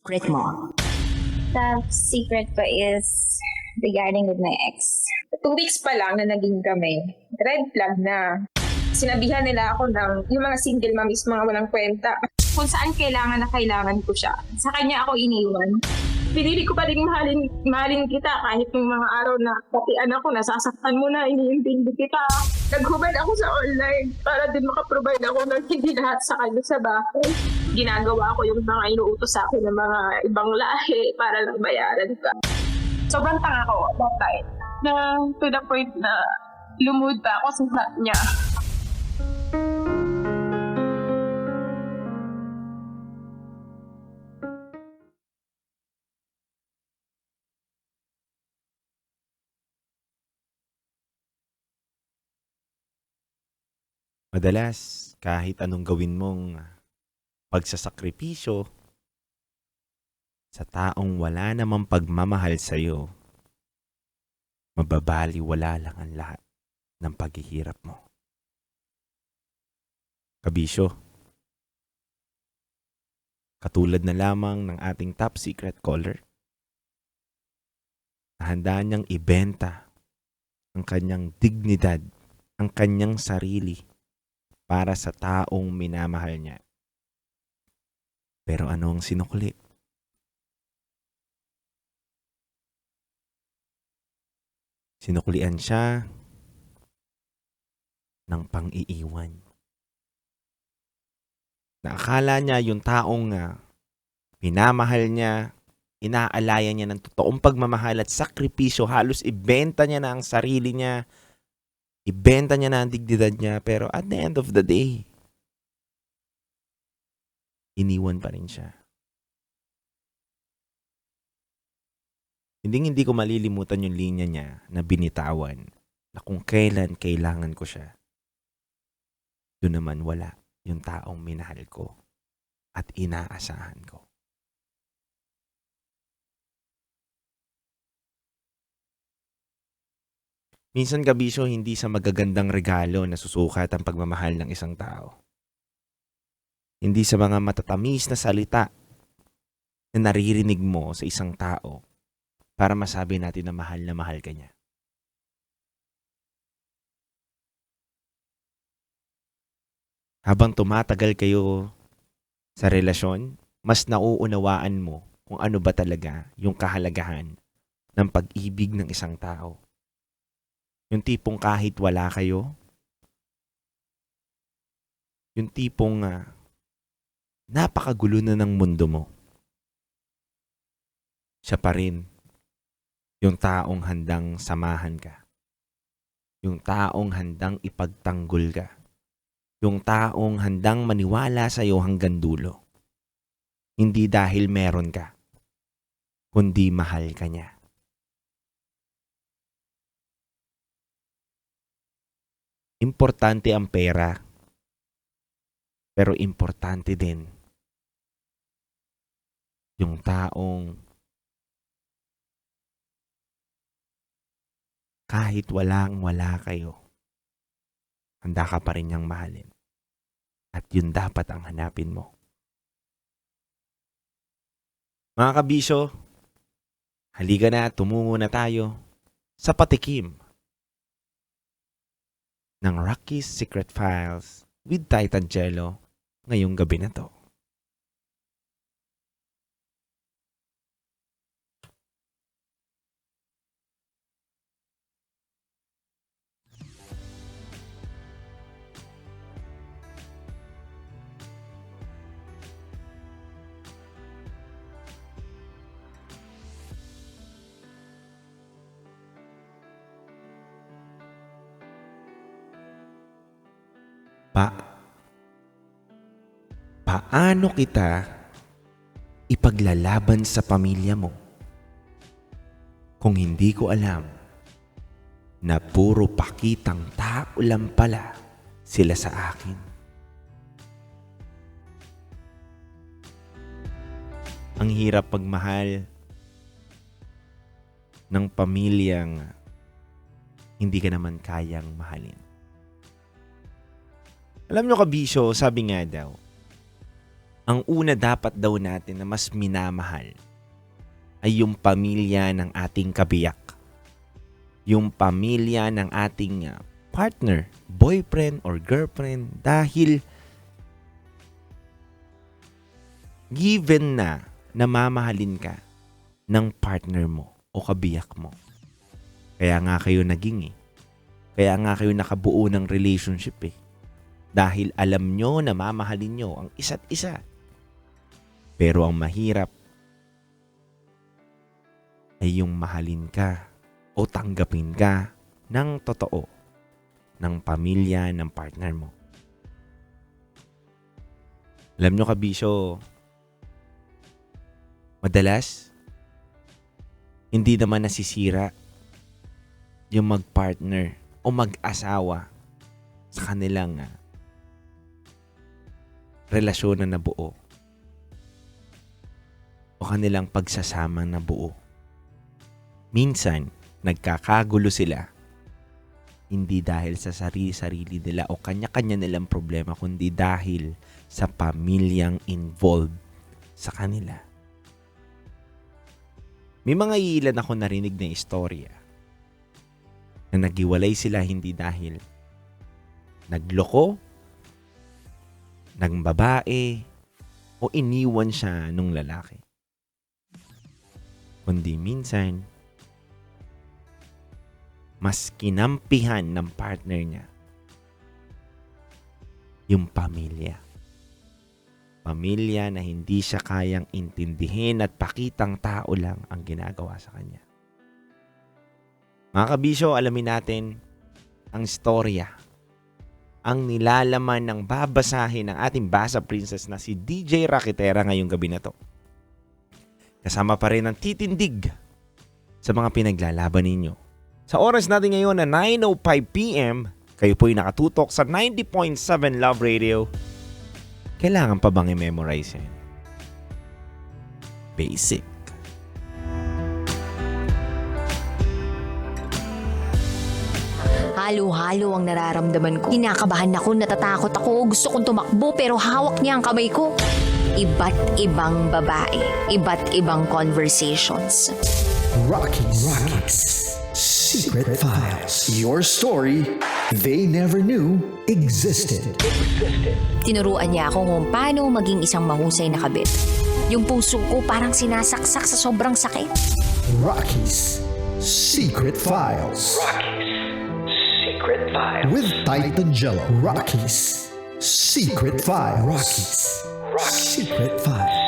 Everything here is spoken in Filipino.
secret mo? Top secret ko is regarding with my ex. 2 weeks pa lang na naging kami, red flag na. Sinabihan nila ako ng yung mga single mom is mga walang kwenta. Kung saan kailangan na kailangan ko siya. Sa kanya ako iniwan. Pinili ko pa rin mahalin kita kahit yung mga araw na pati anak ko nasasaktan mo na, iniintindi kita. Naghubad ako sa online para din makaprovide ako ng hindi lahat sa kanya sa bahay. Ginagawa ko yung mga inuutos sa akin ng mga ibang lahi para lang bayaran ka. Sobrang tanga ko that time na to the point na lumud pa ako sa chat niya. Madalas, kahit anong gawin mong pagsasakripisyo sa taong wala namang pagmamahal sa'yo, mababaliwala lang ang lahat ng paghihirap mo. Kabisyo, katulad na lamang ng ating top secret caller, na handa niyang ibenta ang kanyang dignidad, ang kanyang sarili, para sa taong minamahal niya. Pero ano ang sinukli? Sinuklian siya ng pang-iiwan. Naakala niya yung taong minamahal niya, inaalaya niya ng totoong pagmamahal at sakripisyo, halos ibenta niya na ang sarili niya, ibenta niya na ang dignidad niya, pero at the end of the day, iniwan pa rin siya. Hindi ko malilimutan yung linya niya na binitawan na kung kailan kailangan ko siya, doon naman wala yung taong minahal ko at inaasahan ko. Minsan kabisyo, hindi sa magagandang regalo na susukat ang pagmamahal ng isang tao. Hindi sa mga matatamis na salita na naririnig mo sa isang tao para masabi natin na mahal ka niya. Habang tumatagal kayo sa relasyon, mas nauunawaan mo kung ano ba talaga yung kahalagahan ng pag-ibig ng isang tao. Yung tipong kahit wala kayo, yung tipong napakagulo na ng mundo mo, siya pa rin yung taong handang samahan ka. Yung taong handang ipagtanggol ka. Yung taong handang maniwala sa iyo hanggang dulo. Hindi dahil meron ka, kundi mahal ka niya. Importante ang pera, pero importante din yung taong kahit wala kayo, handa ka pa rin niyang mahalin. At yun dapat ang hanapin mo. Mga kabisyo, halika na, tumungo na tayo sa patikim ng Rocky's Secret Files with Titan Jello ngayong gabi na to. Paano kita ipaglalaban sa pamilya mo kung hindi ko alam na puro pakitang tao lang pala sila sa akin? Ang hirap pagmahal ng pamilyang hindi ka naman kayang mahalin. Alam nyo kabisyo, sabi nga daw, Ang una dapat daw natin na mas minamahal ay yung pamilya ng ating kabiyak. Yung pamilya ng ating partner, boyfriend or girlfriend, dahil given na namamahalin ka ng partner mo o kabiyak mo. Kaya nga kayo naging Kaya nga kayo nakabuo ng relationship Dahil alam nyo na mamahalin nyo ang isa't isa. Pero ang mahirap ay yung mahalin ka o tanggapin ka ng totoo ng pamilya ng partner mo. Alam nyo kabisyo, madalas, hindi naman nasisira yung mag-partner o mag-asawa sa kanilang relasyon na nabuo o kanilang pagsasama na buo. Minsan, nagkakagulo sila hindi dahil sa sarili-sarili nila o kanya-kanya nilang problema, kundi dahil sa pamilyang involved sa kanila. May mga ilan ako narinig na istorya na naghiwalay sila hindi dahil nagloko, ng babae, o iniwan siya nung lalaki. Kundi minsan, mas kinampihan ng partner niya yung pamilya. Pamilya na hindi siya kayang intindihin at pakitang tao lang ang ginagawa sa kanya. Mga kabisyo, alamin natin ang storya, ang nilalaman ng babasahin ng ating Basa Princess na si DJ Rakitera ngayong gabi na to. Kasama pa rin ang titindig sa mga pinaglalaban ninyo. Sa oras natin ngayon na 9:05 p.m., kayo po'y nakatutok sa 90.7 Love Radio. Kailangan pa bang i-memorize yan? Basic. Halo-halo ang nararamdaman ko. Kinakabahan ako, natatakot ako, gusto kong tumakbo pero hawak niya ang kamay ko. Iba't ibang babae, iba't ibang conversations. Rocky's Secret Files. Your story they never knew existed. Tinuruan niya ako kung paano maging isang mahusay na kabit. Yung puso ko parang sinasaksak sa sobrang sakit. Rocky's Secret Files. Secret Files. With Titan Jello. Rocky's Secret Files. Rocky's Secret Files.